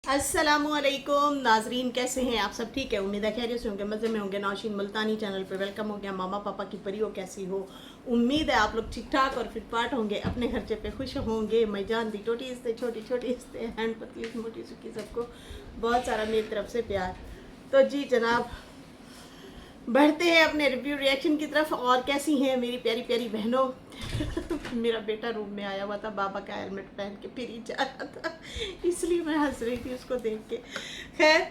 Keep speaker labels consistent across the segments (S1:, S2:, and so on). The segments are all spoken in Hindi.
S1: अस्सलामुअलैकुम नाजरीन, कैसे हैं आप सब? ठीक है, उम्मीद है खैरियत से होंगे, मज़े में होंगे। नौशीन मुल्तानी चैनल पे वेलकम हो गया। मामा पापा की परियों कैसी हो? उम्मीद है आप लोग ठीक ठाक और फिटफाट होंगे, अपने खर्चे पे खुश होंगे। मैं जानती टोटी इससे छोटी छोटी इससे हैंड पतली मोटी सुखी, सबको बहुत सारा मेरी तरफ से प्यार। तो जी जनाब, बढ़ते हैं अपने रिव्यू रिएक्शन की तरफ। और कैसी हैं मेरी प्यारी प्यारी बहनों? मेरा बेटा रूम में आया हुआ था, बाबा का हेलमेट पहन के फिर ही जा रहा था, इसलिए मैं हंस रही थी उसको देख के। खैर,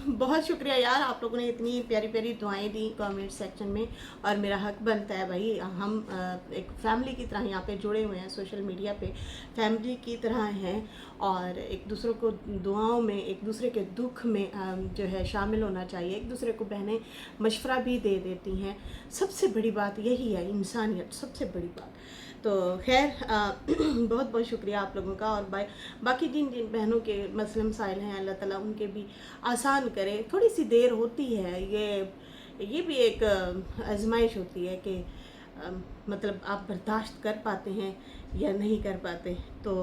S1: बहुत शुक्रिया यार, आप लोगों ने इतनी प्यारी प्यारी दुआएं दी कमेंट सेक्शन में। और मेरा हक बनता है भाई, हम एक फैमिली की तरह यहाँ पे जुड़े हुए हैं, सोशल मीडिया पे फैमिली की तरह हैं। और एक दूसरे को दुआओं में, एक दूसरे के दुख में जो है शामिल होना चाहिए। एक दूसरे को बहनें मशवरा भी दे देती हैं। सबसे बड़ी बात यही है, इंसानियत सबसे बड़ी बात। तो खैर बहुत बहुत शुक्रिया आप लोगों का। और बाकी जिन जिन बहनों के मसले मसाइल हैं, अल्लाह ताला उनके भी आसान करे। थोड़ी सी देर होती है, ये भी एक आजमाइश होती है कि मतलब आप बर्दाश्त कर पाते हैं या नहीं कर पाते। तो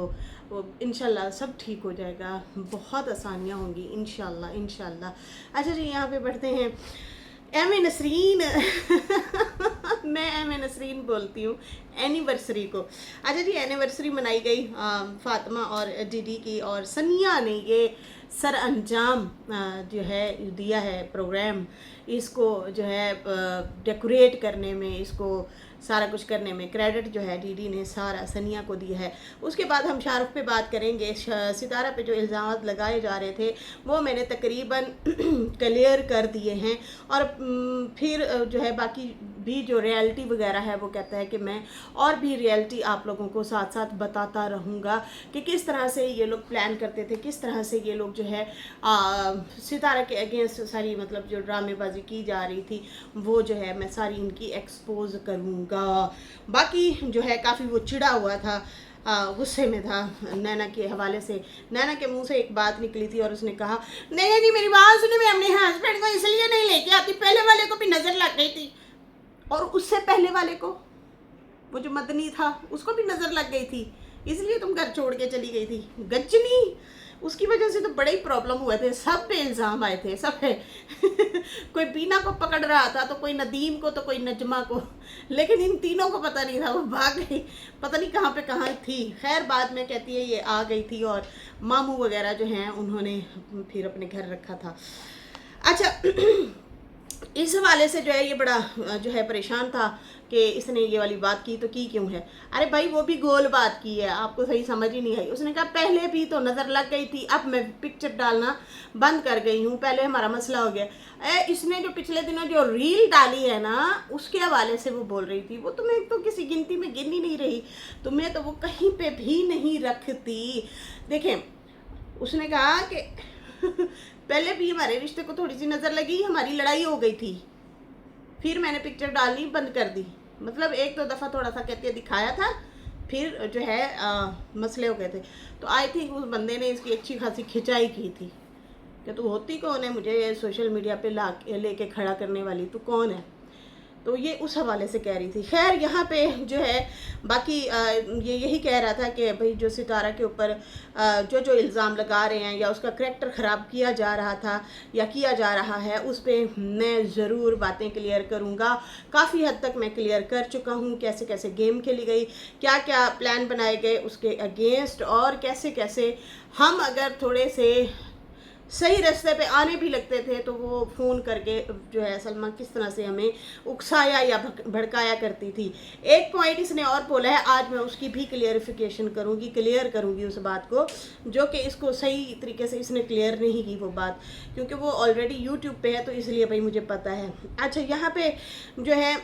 S1: वो इंशाल्लाह सब ठीक हो जाएगा, बहुत आसानियाँ होंगी इंशाल्लाह इंशाल्लाह। अच्छा जी, यहाँ पे बढ़ते हैं। एम ए नसरीन मैं एम ए नसरीन बोलती हूँ एनिवर्सरी को। अच्छा जी, एनिवर्सरी मनाई गई फातिमा और दीदी की, और सनिया ने ये सर अंजाम जो है दिया है प्रोग्राम। इसको जो है डेकोरेट करने में, इसको सारा कुछ करने में क्रेडिट जो है दीदी ने सारा सनिया को दिया है। उसके बाद हम शाहरुख पे बात करेंगे। सितारा पे जो इल्ज़ाम लगाए जा रहे थे वो मैंने तकरीबन क्लियर कर दिए हैं। और फिर जो है बाकी भी जो रियलिटी वगैरह है वो कहता है कि मैं और भी रियलिटी आप लोगों को साथ साथ बताता रहूँगा कि किस तरह से ये लोग प्लान करते थे, किस तरह से ये लोग जो है सितारा के अगेंस्ट सारी मतलब जो ड्रामेबाजी की जा रही थी वो जो है मैं सारी इनकी एक्सपोज करूँगा। बाकी जो है काफ़ी वो चिढ़ा हुआ था, गुस्से में था नैना के हवाले से। नैना के मुंह से एक बात निकली थी और उसने कहा, नैना जी मेरी बात सुने, मैं अपने हस्बैंड को इसलिए नहीं लेके आती, पहले वाले को भी नज़र लग गई थी और उससे पहले वाले को, वो जो मदनी था, उसको भी नज़र लग गई थी, इसलिए तुम घर छोड़ के चली गई थी। गजनी, उसकी वजह से तो बड़े ही प्रॉब्लम हुए थे, सब पे इल्ज़ाम आए थे, सब पे कोई बीना को पकड़ रहा था, तो कोई नदीम को, तो कोई नजमा को, लेकिन इन तीनों को पता नहीं था, वो भाग गई, पता नहीं कहाँ पे कहाँ थी। खैर बाद में कहती है ये आ गई थी और मामू वगैरह जो हैं उन्होंने फिर अपने घर रखा था। अच्छा इस हवाले से जो है ये बड़ा जो है परेशान था कि इसने ये वाली बात की तो की क्यों है। अरे भाई वो भी गोल बात की है, आपको सही समझ ही नहीं आई। उसने कहा पहले भी तो नज़र लग गई थी, अब मैं पिक्चर डालना बंद कर गई हूँ, पहले हमारा मसला हो गया। इसने जो पिछले दिनों जो रील डाली है ना, उसके हवाले से वो बोल रही थी, वो तुम्हें तो किसी गिनती में गिन ही नहीं रही, तुम्हें तो वो कहीं पे भी नहीं रखती। देखें, उसने कहा कि पहले भी हमारे रिश्ते को थोड़ी सी नज़र लगी, हमारी लड़ाई हो गई थी, फिर मैंने पिक्चर डालनी बंद कर दी। मतलब एक दो दफ़ा थोड़ा सा कहती है दिखाया था, फिर जो है मसले हो गए थे। तो आई थिंक उस बंदे ने इसकी अच्छी खासी खिंचाई की थी कि तू होती कौन है मुझे सोशल मीडिया पे ला लेके खड़ा करने वाली, तू कौन है? तो ये उस हवाले से कह रही थी। खैर यहाँ पे जो है बाकी ये यही कह रहा था कि भाई जो सितारा के ऊपर जो जो इल्ज़ाम लगा रहे हैं या उसका करैक्टर ख़राब किया जा रहा था या किया जा रहा है, उस पर मैं ज़रूर बातें क्लियर करूँगा। काफ़ी हद तक मैं क्लियर कर चुका हूँ, कैसे कैसे गेम खेली गई, क्या क्या प्लान बनाए गए उसके अगेंस्ट, और कैसे कैसे हम अगर थोड़े से सही रास्ते पे आने भी लगते थे तो वो फ़ोन करके जो है सलमा किस तरह से हमें उकसाया या भड़काया करती थी। एक पॉइंट इसने और बोला है, आज मैं उसकी भी क्लियरिफिकेशन करूँगी, क्लियर करूँगी उस बात को जो कि इसको सही तरीके से इसने क्लियर नहीं की वो बात, क्योंकि वो ऑलरेडी यूट्यूब पे है, तो इसलिए भाई मुझे पता है। अच्छा यहाँ पे जो है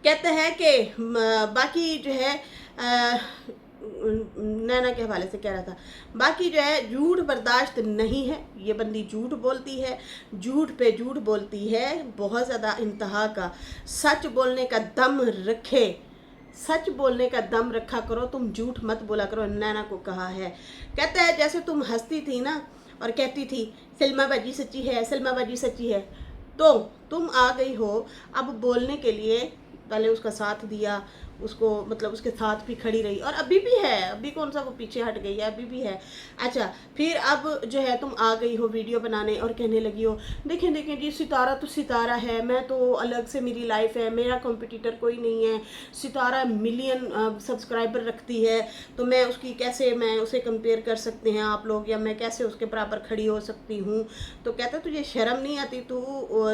S1: कहते हैं कि बाकी जो है नैना के हवाले से कह रहा था, बाकी जो है झूठ बर्दाश्त नहीं है, ये बंदी झूठ बोलती है, झूठ पे झूठ बोलती है, बहुत ज़्यादा इंतहा का। सच बोलने का दम रखे, सच बोलने का दम रखा करो, तुम झूठ मत बोला करो, नैना को कहा है। कहता है जैसे तुम हंसती थी ना और कहती थी सलमा बाजी सच्ची है, सलमा बाजी सच्ची है, तो तुम आ गई हो अब बोलने के लिए, पहले उसका साथ दिया, उसको मतलब उसके साथ भी खड़ी रही, और अभी भी है, अभी कौन सा वो पीछे हट गई है, अभी भी है। अच्छा, फिर अब जो है तुम आ गई हो वीडियो बनाने और कहने लगी हो देखें देखें जी, सितारा तो सितारा है, मैं तो अलग से मेरी लाइफ है, मेरा कॉम्पिटिटर कोई नहीं है, सितारा मिलियन सब्सक्राइबर रखती है, तो मैं उसकी कैसे, मैं उसे कंपेयर कर सकते हैं आप लोग, या मैं कैसे उसके बराबर खड़ी हो सकती हूँ। तो कहता तुझे शर्म नहीं आती, तू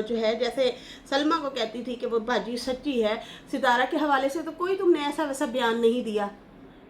S1: जो है जैसे सलमा को कहती थी कि वो भाजी सच्ची है, सितारा के हवाले से तो कोई तुमने ऐसा वैसा बयान नहीं दिया,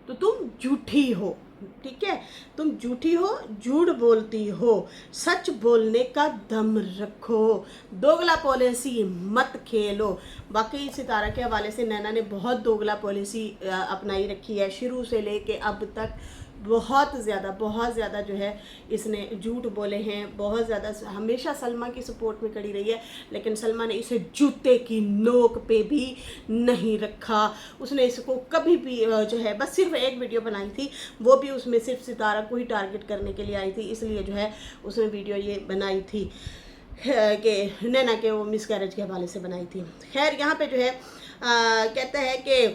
S1: तो तुम झूठी हो, ठीक है, तुम झूठी हो, झूठ बोलती हो, सच बोलने का दम रखो, दोगला पॉलिसी मत खेलो। बाकी सितारा के हवाले से नैना ने बहुत दोगला पॉलिसी अपनाई रखी है, शुरू से लेके अब तक बहुत ज़्यादा जो है इसने झूठ बोले हैं, बहुत ज़्यादा, हमेशा सलमा की सपोर्ट में खड़ी रही है, लेकिन सलमा ने इसे जूते की नोक पे भी नहीं रखा। उसने इसको कभी भी जो है बस सिर्फ एक वीडियो बनाई थी, वो भी उसमें सिर्फ सितारा को ही टारगेट करने के लिए आई थी, इसलिए जो है उसने वीडियो ये बनाई थी कि नैना के वो मिसकैरेज के हवाले से बनाई थी। खैर यहाँ पे जो है कहता है कि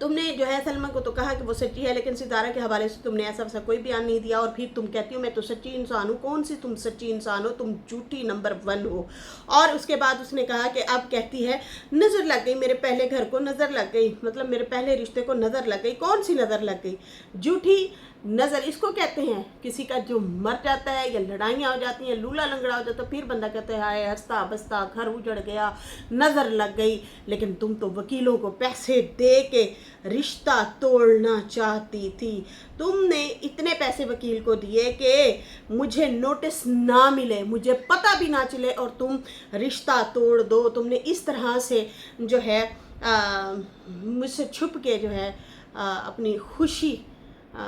S1: तुमने जो है सलमा को तो कहा कि वो सच्ची है, लेकिन सितारा के हवाले से तुमने ऐसा वैसा कोई बयान नहीं दिया, और फिर तुम कहती हो मैं तो सच्ची इंसान हूँ। कौन सी तुम सच्ची इंसान हो, तुम झूठी नंबर 1 हो। और उसके बाद उसने कहा कि अब कहती है नज़र लग गई, मेरे पहले घर को नज़र लग गई, मतलब मेरे पहले रिश्ते को नज़र लग गई। कौन सी नज़र लग गई? झूठी नज़र इसको कहते हैं, किसी का जो मर जाता है या लड़ाइयाँ हो जाती हैं, लूला लंगड़ा हो जाता है, फिर बंदा कहता है हाय हंसता बसता घर उजड़ गया, नज़र लग गई। लेकिन तुम तो वकीलों को पैसे दे के रिश्ता तोड़ना चाहती थी। तुमने इतने पैसे वकील को दिए कि मुझे नोटिस ना मिले, मुझे पता भी ना चले, और तुम रिश्ता तोड़ दो। तुमने इस तरह से जो है मुझसे छुप के जो है अपनी खुशी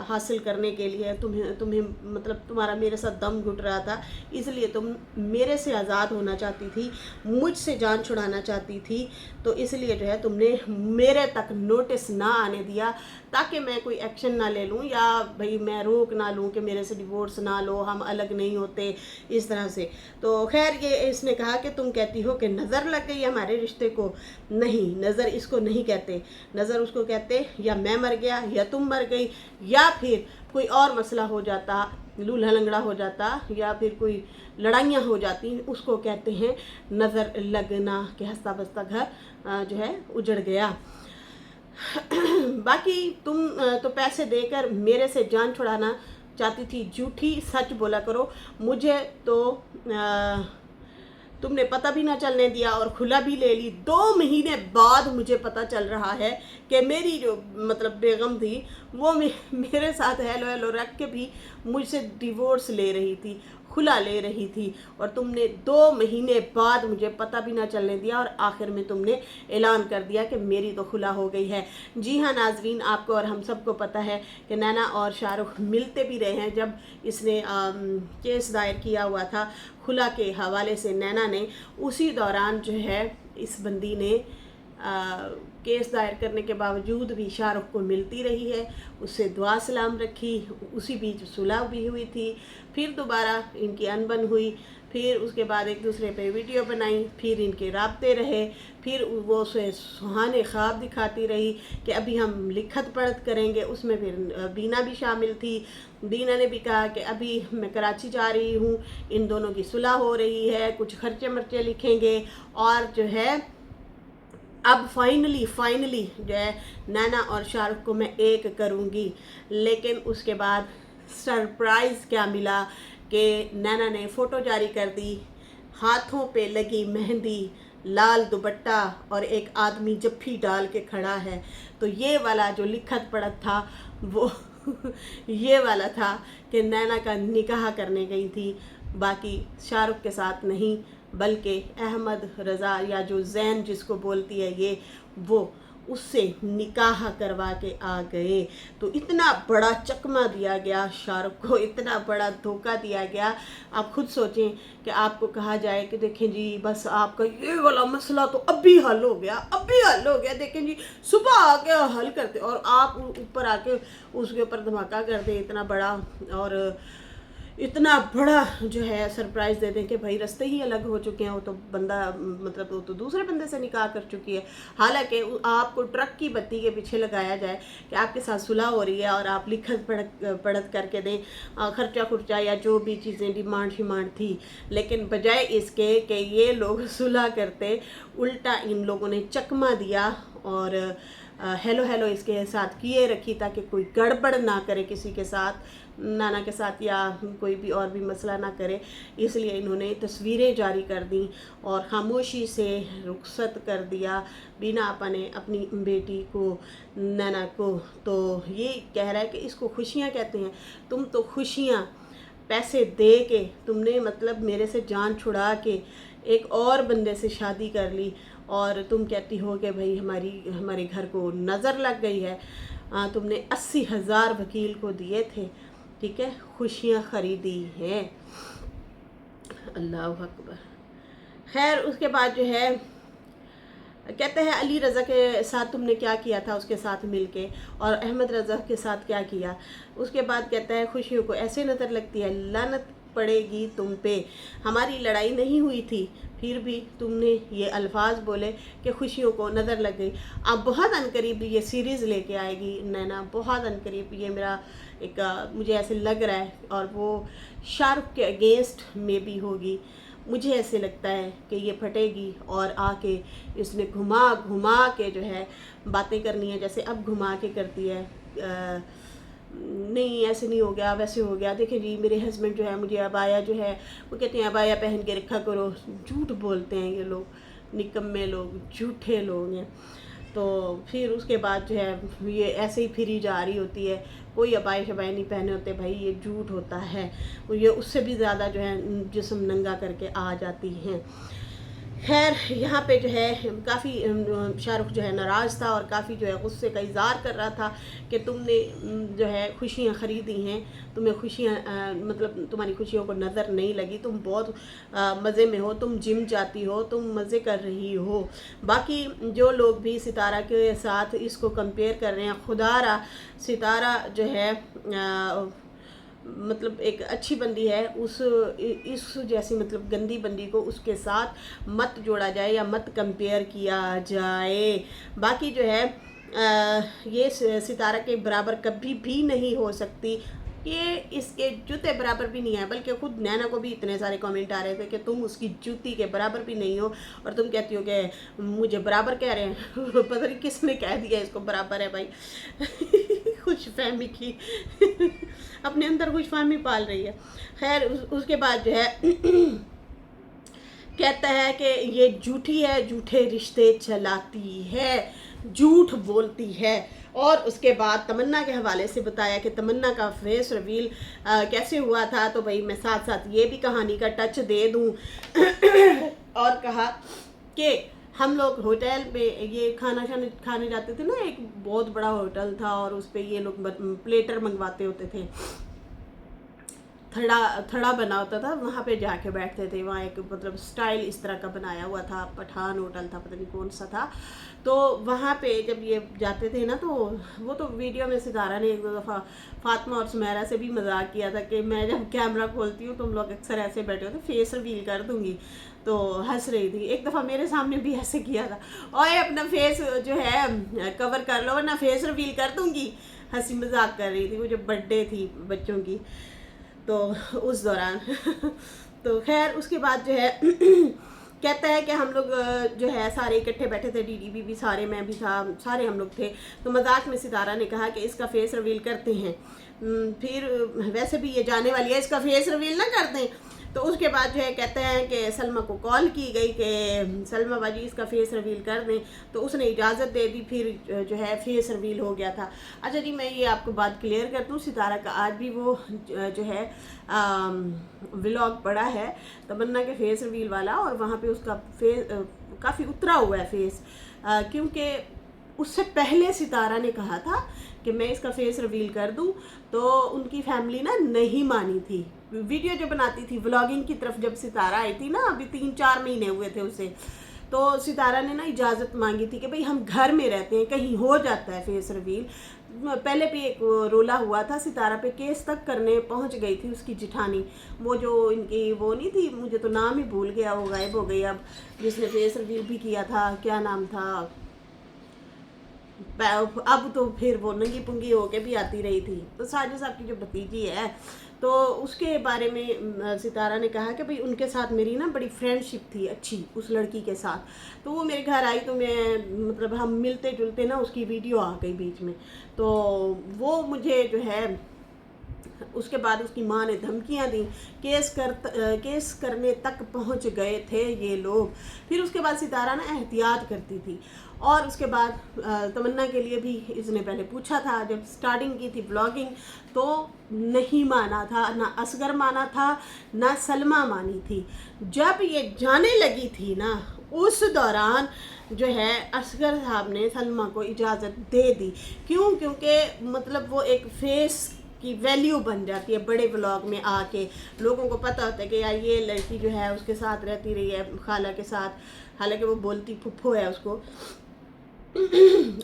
S1: हासिल करने के लिए तुम्हें मतलब तुम्हारा मेरे साथ दम घुट रहा था, इसलिए तुम मेरे से आज़ाद होना चाहती थी, मुझसे जान छुड़ाना चाहती थी, तो इसलिए जो है तुमने मेरे तक नोटिस ना आने दिया, ताकि मैं कोई एक्शन ना ले लूँ, या भाई मैं रोक ना लूँ कि मेरे से डिवोर्स ना लो, हम अलग नहीं होते, इस तरह से। तो खैर ये इसने कहा कि तुम कहती हो कि नज़र लग गई हमारे रिश्ते को। नहीं, नज़र इसको नहीं कहते, नज़र उसको कहते या मैं मर गया या तुम मर गई, या फिर कोई और मसला हो जाता, लूल्हा लंगड़ा हो जाता, या फिर कोई लड़ाइयाँ हो जाती, उसको कहते हैं नज़र लगना, कि हंसता बसता घर जो है उजड़ गया। बाकी तुम तो पैसे देकर मेरे से जान छुड़ाना चाहती थी, झूठी, सच बोला करो। मुझे तो तुमने पता भी ना चलने दिया और खुला भी ले ली। 2 महीने बाद मुझे पता चल रहा है कि मेरी जो मतलब बेगम थी वो मेरे साथ हेलो हेलो रख के भी मुझसे डिवोर्स ले रही थी, खुला ले रही थी, और तुमने 2 महीने बाद मुझे पता भी ना चलने दिया, और आखिर में तुमने ऐलान कर दिया कि मेरी तो खुला हो गई है। जी हाँ नाजरीन, आपको और हम सबको पता है कि नैना और शाहरुख मिलते भी रहे हैं। जब इसने केस दायर किया हुआ था खुला के हवाले से नैना ने, उसी दौरान जो है इस बंदी ने केस दायर करने के बावजूद भी शाहरुख को मिलती रही है, उससे दुआ सलाम रखी, उसी बीच सुलह भी हुई थी, फिर दोबारा इनकी अनबन हुई, फिर उसके बाद एक दूसरे पे वीडियो बनाई, फिर इनके राब्ते रहे, फिर वो उसे सुहाने ख्वाब दिखाती रही कि अभी हम लिखत पढ़त करेंगे। उसमें फिर बीना भी शामिल थी। बीना ने भी कहा कि अभी मैं कराची जा रही हूँ, इन दोनों की सुलह हो रही है, कुछ खर्चे मर्चे लिखेंगे, और जो है अब फाइनली जो है नैना और शाहरुख को मैं एक करूँगी। लेकिन उसके बाद सरप्राइज़ क्या मिला कि नैना ने फ़ोटो जारी कर दी, हाथों पे लगी मेहंदी, लाल दुपट्टा, और एक आदमी जफ्फी डाल के खड़ा है। तो ये वाला जो लिखत पढ़त था वो ये वाला था कि नैना का निकाह करने गई थी, बाकी शाहरुख के साथ नहीं, बल्कि अहमद रज़ा या जो जैन जिसको बोलती है ये, वो उससे निकाह करवा के आ गए। तो इतना बड़ा चकमा दिया गया शाहरुख को, इतना बड़ा धोखा दिया गया। आप खुद सोचें कि आपको कहा जाए कि देखें जी बस आपका ये वाला मसला तो अभी हल हो गया, देखें जी सुबह आके हल करते, और आप ऊपर आके उसके ऊपर धमाका कर दे इतना बड़ा, और इतना बड़ा जो है सरप्राइज़ दे दें कि भाई रास्ते ही अलग हो चुके हैं, वो तो बंदा मतलब वो तो दूसरे बंदे से निकाह कर चुकी है। हालांकि आपको ट्रक की बत्ती के पीछे लगाया जाए कि आपके साथ सुलह हो रही है और आप लिखत पढ़त करके दें खर्चा खुर्चा या जो भी चीज़ें डिमांड शिमांड थी, लेकिन बजाय इसके कि ये लोग सुलह करते, उल्टा इन लोगों ने चकमा दिया और हेलो हेलो इसके साथ किए रखी ताकि कोई गड़बड़ ना करे किसी के साथ, नाना के साथ या कोई भी और भी मसला ना करे। इसलिए इन्होंने तस्वीरें जारी कर दी और खामोशी से रुखसत कर दिया बिना अपने अपनी बेटी को, नाना को। तो ये कह रहा है कि इसको खुशियाँ कहते हैं। तुम तो खुशियाँ पैसे दे के तुमने मतलब मेरे से जान छुड़ा के एक और बंदे से शादी कर ली और तुम कहती हो कि भाई हमारे घर को नज़र लग गई है। तुमने 80,000 वकील को दिए थे, ठीक है, खुशियाँ ख़रीदी हैं। अल्लाह अकबर। खैर उसके बाद जो है कहते हैं अली रज़ा के साथ तुमने क्या किया था उसके साथ मिलके, और अहमद रज़ा के साथ क्या किया। उसके बाद कहता है खुशियों को ऐसे नज़र लगती है, लानत पड़ेगी तुम पे, हमारी लड़ाई नहीं हुई थी फिर भी तुमने ये अल्फाज बोले कि खुशियों को नज़र लग गई। अब बहुत अनकरीब ये सीरीज़ लेके आएगी नैना, बहुत अनकरीब, ये मेरा एक मुझे ऐसे लग रहा है, और वो शाहरुख के अगेंस्ट में भी होगी। मुझे ऐसे लगता है कि ये फटेगी और आके इसने घुमा घुमा के जो है बातें करनी है, जैसे अब घुमा के करती है। नहीं ऐसे नहीं हो गया, वैसे हो गया, देखिए जी मेरे हस्बैंड जो है मुझे अबाया जो है वो कहते हैं अबाया पहन के रखा करो। झूठ बोलते हैं ये लोग, निकम्मे लोग, झूठे लोग हैं। तो फिर उसके बाद जो है ये ऐसे ही फिरी जा रही होती है, कोई अबाए शबाए नहीं पहने होते भाई, ये झूठ होता है। ये उससे भी ज़्यादा जो है जिस्म नंगा करके आ जाती हैं। खैर यहाँ पे जो है काफ़ी शाहरुख जो है नाराज़ था और काफ़ी जो है गुस्से का इज़हार कर रहा था कि तुमने जो है खुशियाँ ख़रीदी हैं, तुम्हें खुशियाँ मतलब तुम्हारी खुशियों को नज़र नहीं लगी, तुम बहुत मज़े में हो, तुम जिम जाती हो, तुम मज़े कर रही हो। बाकी जो लोग भी सितारा के साथ इसको कंपेयर कर रहे हैं, खुदारा सितारा जो है मतलब एक अच्छी बंदी है, इस जैसी मतलब गंदी बंदी को उसके साथ मत जोड़ा जाए या मत कंपेयर किया जाए। बाकी जो है ये सितारा के बराबर कभी भी नहीं हो सकती, ये इसके जूते बराबर भी नहीं है। बल्कि खुद नैना को भी इतने सारे कमेंट आ रहे थे कि तुम उसकी जूती के बराबर भी नहीं हो और तुम कहती हो कि मुझे बराबर कह रहे हैं। पता नहीं किसने कह दिया इसको बराबर है भाई। खुश फहमी की अपने अंदर खुश फहमी पाल रही है। खैर उसके बाद जो है कहता है कि ये झूठी है, झूठे रिश्ते चलाती है, झूठ बोलती है। और उसके बाद तमन्ना के हवाले से बताया कि तमन्ना का फेस रिवील कैसे हुआ था। तो भाई मैं साथ साथ ये भी कहानी का टच दे दूं और कहा कि हम लोग होटल पे ये खाना खाने जाते थे ना, एक बहुत बड़ा होटल था और उस पर ये लोग प्लेटर मंगवाते होते थे, थड़ा बना होता था, वहाँ पे जाके बैठते थे। वहाँ एक मतलब स्टाइल इस तरह का बनाया हुआ था, पठान होटल था, पता नहीं कौन सा था। तो वहाँ पे जब ये जाते थे ना, तो वो तो वीडियो में सितारा ने एक दो दफ़ा फातिमा और सुमेरा से भी मजाक किया था कि मैं जब कैमरा खोलती हूँ तुम लोग अक्सर ऐसे बैठे हो तो फेस रिवील कर दूँगी। तो हंस रही थी, एक दफ़ा मेरे सामने भी ऐसे किया था, और अपना फेस जो है कवर कर लो वरना फेस रिवील कर दूँगी। हंसी मजाक कर रही थी, वो जब बर्थडे थी बच्चों की तो उस दौरान। तो खैर उसके बाद जो है कहता है कि हम लोग जो है सारे इकट्ठे बैठे थे, डीडीबी भी सारे, मैं भी था, सारे हम लोग थे। तो मजाक में सितारा ने कहा कि इसका फेस रिवील करते हैं, फिर वैसे भी ये जाने वाली है, इसका फेस रिवील ना करते हैं। तो उसके बाद जो है कहते हैं कि सलमा को कॉल की गई कि सलमा बाजी इसका फेस रिवील कर दें, तो उसने इजाज़त दे दी, फिर जो है फेस रिवील हो गया था। अच्छा जी मैं ये आपको बात क्लियर कर दूँ, सितारा का आज भी वो जो है व्लॉग पड़ा है तमन्ना के फेस रिवील वाला, और वहाँ पे उसका फेस काफ़ी उतरा हुआ है फेस, क्योंकि उससे पहले सितारा ने कहा था कि मैं इसका फेस रिवील कर दूं, तो उनकी फैमिली ना नहीं मानी थी। वीडियो जो बनाती थी व्लॉगिंग की तरफ जब सितारा आई थी ना, अभी 3-4 महीने हुए थे उसे, तो सितारा ने ना इजाज़त मांगी थी कि भाई हम घर में रहते हैं, कहीं हो जाता है फेस रिवील, पहले भी एक रोला हुआ था, सितारा पे केस तक करने पहुंच गई थी उसकी जिठानी, वो जो इनकी वो नहीं थी, मुझे तो नाम ही भूल गया, वो गायब हो गई अब, जिसने फेस रिवील भी किया था, क्या नाम था, अब तो फिर वो नंगी पुंगी होके भी आती रही थी। तो साजिद साहब की जो भतीजी है, तो उसके बारे में सितारा ने कहा कि भाई उनके साथ मेरी ना बड़ी फ्रेंडशिप थी अच्छी उस लड़की के साथ। तो वो मेरे घर आई तो मैं मतलब हम मिलते जुलते ना, उसकी वीडियो आ गई बीच में, तो वो मुझे जो है उसके बाद उसकी माँ ने धमकियाँ दी, केस करने तक पहुँच गए थे ये लोग। फिर उसके बाद सितारा ना एहतियात करती थी, और उसके बाद तमन्ना के लिए भी इसने पहले पूछा था, जब स्टार्टिंग की थी ब्लॉगिंग तो नहीं माना था, ना असगर माना था, ना सलमा मानी थी। जब ये जाने लगी थी ना, उस दौरान जो है असगर साहब ने सलमा को इजाज़त दे दी। क्यों? क्योंकि मतलब वो एक फेस की वैल्यू बन जाती है बड़े व्लॉग में आके, लोगों को पता होता है कि यार ये लड़की जो है उसके साथ रहती रही है खाला के साथ, हालांकि वो बोलती फुफ्फो है उसको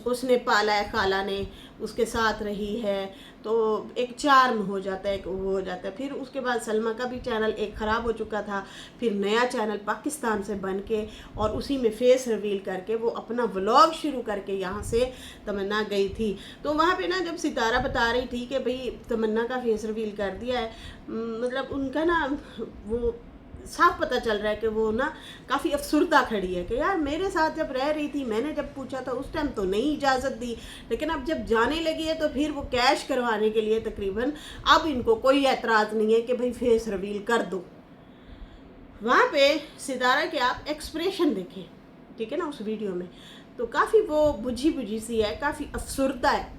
S1: उसने पाला है, खाला ने उसके साथ रही है, तो एक चार्म हो जाता है, एक वो हो जाता है। फिर उसके बाद सलमा का भी चैनल एक ख़राब हो चुका था, फिर नया चैनल पाकिस्तान से बन के और उसी में फेस रिवील करके वो अपना व्लॉग शुरू करके यहाँ से तमन्ना गई थी। तो वहाँ पे ना जब सितारा बता रही थी कि भाई तमन्ना का फेस रिवील कर दिया है, मतलब उनका ना वो साफ पता चल रहा है कि वो ना काफ़ी अफसुर्दा खड़ी है कि यार मेरे साथ जब रह रही थी, मैंने जब पूछा था उस टाइम तो नहीं इजाज़त दी, लेकिन अब जब जाने लगी है तो फिर वो कैश करवाने के लिए तकरीबन अब इनको कोई एतराज़ नहीं है कि भाई फेस रिवील कर दो। वहाँ पे सितारा के आप एक्सप्रेशन देखें, ठीक है ना, उस वीडियो में तो काफ़ी वो बुझी बुझी सी है, काफ़ी अफसुर्दा है।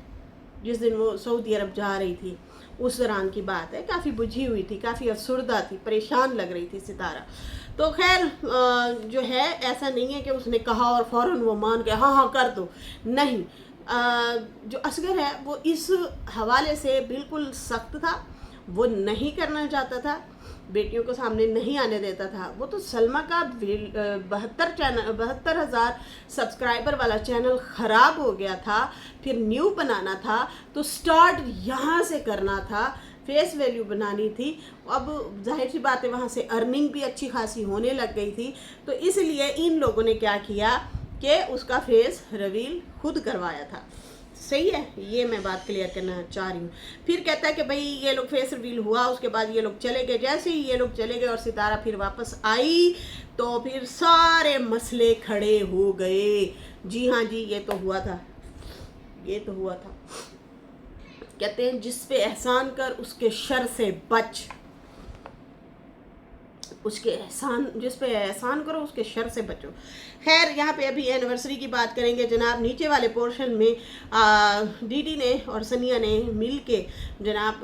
S1: जिस दिन वो सऊदी अरब जा रही थी उस दौरान की बात है, काफ़ी बुझी हुई थी, काफ़ी अफसुर्दा थी, परेशान लग रही थी सितारा। तो खैर जो है ऐसा नहीं है कि उसने कहा और फ़ौरन वो मान के हाँ हाँ कर दो, नहीं। जो असगर है वो इस हवाले से बिल्कुल सख्त था, वो नहीं करना चाहता था, बेटियों को सामने नहीं आने देता था। वो तो सलमा का 72,000 सब्सक्राइबर वाला चैनल ख़राब हो गया था, फिर न्यू बनाना था, तो स्टार्ट यहाँ से करना था, फेस वैल्यू बनानी थी। अब जाहिर सी बात है वहाँ से अर्निंग भी अच्छी खासी होने लग गई थी, तो इसलिए इन लोगों ने क्या किया कि उसका फेस रिवील खुद करवाया था। सही है, ये मैं बात क्लियर करना चाह रही हूँ। फिर कहता है कि भाई ये लोग फेस रिवील हुआ, उसके बाद ये लोग चले गए। जैसे ही ये लोग चले गए और सितारा फिर वापस आई तो फिर सारे मसले खड़े हो गए। जी हाँ जी, ये तो हुआ था, ये तो हुआ था। कहते हैं जिस पे एहसान कर उसके शर से बच, उसके एहसान, जिस पे एहसान करो उसके शर से बचो। खैर यहाँ पे अभी एनिवर्सरी की बात करेंगे जनाब। नीचे वाले पोर्शन में दीदी ने और सनिया ने मिल के जनाब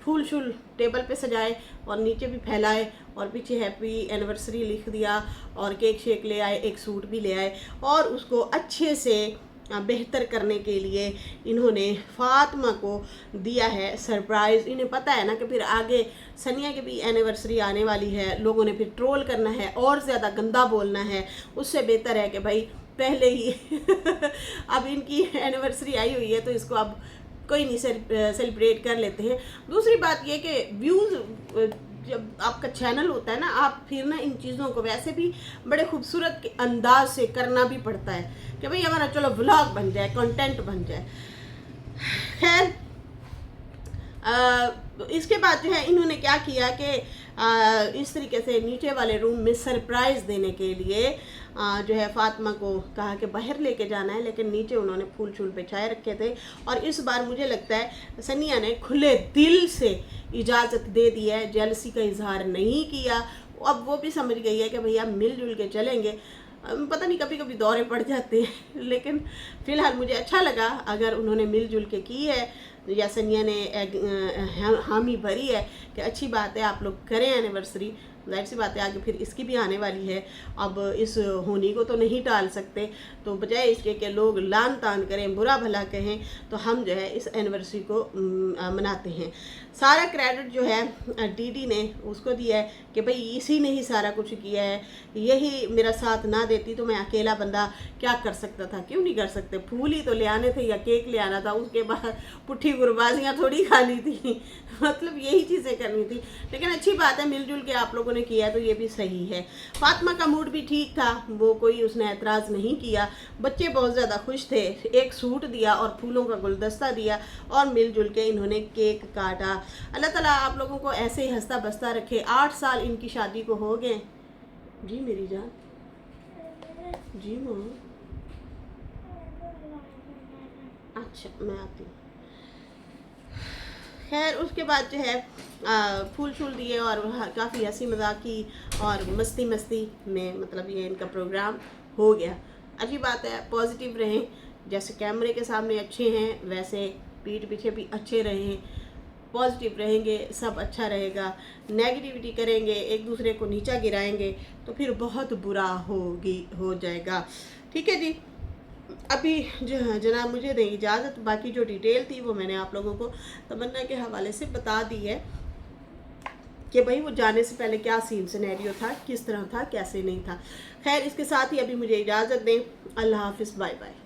S1: फूल शूल टेबल पे सजाए और नीचे भी फैलाए और पीछे हैप्पी एनिवर्सरी लिख दिया और केक शेक ले आए, एक सूट भी ले आए और उसको अच्छे से बेहतर करने के लिए इन्होंने फ़ातिमा को दिया है सरप्राइज़। इन्हें पता है ना कि फिर आगे सनिया की भी एनिवर्सरी आने वाली है, लोगों ने फिर ट्रोल करना है और ज़्यादा गंदा बोलना है, उससे बेहतर है कि भाई पहले ही अब इनकी एनिवर्सरी आई हुई है तो इसको अब कोई नहीं सेलिब्रेट कर लेते हैं। दूसरी बात ये कि व्यूज़ जब आपका चैनल होता है ना, आप फिर ना इन चीज़ों को वैसे भी बड़े खूबसूरत के अंदाज से करना भी पड़ता है कि भाई हमारा चलो व्लॉग बन जाए, कंटेंट बन जाए। खैर इसके बाद जो है इन्होंने क्या किया कि इस तरीके से नीचे वाले रूम में सरप्राइज़ देने के लिए जो है फ़ातिमा को कहा कि बाहर लेके जाना है, लेकिन नीचे उन्होंने फूल शूल बिछाए रखे थे। और इस बार मुझे लगता है सनिया ने खुले दिल से इजाज़त दे दी है, जेलसी का इजहार नहीं किया। अब वो भी समझ गई है कि भैया मिलजुल के चलेंगे। पता नहीं कभी कभी दौरे पड़ जाते हैं, लेकिन फ़िलहाल मुझे अच्छा लगा अगर उन्होंने मिलजुल के की है या सनिया ने हामी भरी है कि अच्छी बात है, आप लोग करें एनिवर्सरी, जाहिर सी बात है आगे फिर इसकी भी आने वाली है। अब इस होनी को तो नहीं टाल सकते, तो बजाय इसके कि लोग लान तान करें, बुरा भला कहें, तो हम जो है इस एनिवर्सरी को मनाते हैं। सारा क्रेडिट जो है डीडी ने उसको दिया है कि भाई इसी ने ही सारा कुछ किया है, यही मेरा साथ ना देती तो मैं अकेला बंदा क्या कर सकता था, क्यों नहीं कर सकते। फूल ही तो ले आने थे या केक ले आना था, उसके बाद पुट्ठी गुरबाजियाँ थोड़ी खानी थी मतलब यही चीज़ें करनी थी। लेकिन अच्छी बात है मिलजुल के आप लोगों ने किया, तो ये भी सही है। फातिमा का मूड भी ठीक था, वो कोई उसने ऐतराज़ नहीं किया, बच्चे बहुत ज़्यादा खुश थे। एक सूट दिया और फूलों का गुलदस्ता दिया और मिलजुल के इन्होंने केक काटा। अल्लाह ताला आप लोगों को ऐसे ही हंसता बसता रखे। 8 साल इनकी शादी को हो गए जी मेरी जान। जी माँ, अच्छा मैं आती हूँ। खैर उसके बाद जो है फूल शूल दिए और काफ़ी हंसी मजाक की और मस्ती मस्ती में मतलब ये इनका प्रोग्राम हो गया। अच्छी बात है, पॉजिटिव रहें, जैसे कैमरे के सामने अच्छे हैं वैसे पीठ पीछे भी अच्छे रहें, पॉजिटिव रहेंगे सब अच्छा रहेगा। नेगेटिविटी करेंगे, एक दूसरे को नीचा गिराएंगे तो फिर बहुत बुरा हो जाएगा। ठीक है जी, अभी जो जनाब मुझे दें इजाज़त, बाकी जो डिटेल थी वो मैंने आप लोगों को तमन्ना के हवाले से बता दी है कि भाई वो जाने से पहले क्या सीन सिनेरियो था, किस तरह था, कैसे नहीं था। खैर इसके साथ ही अभी मुझे इजाज़त दें। अल्लाह हाफिज़, बाय बाय।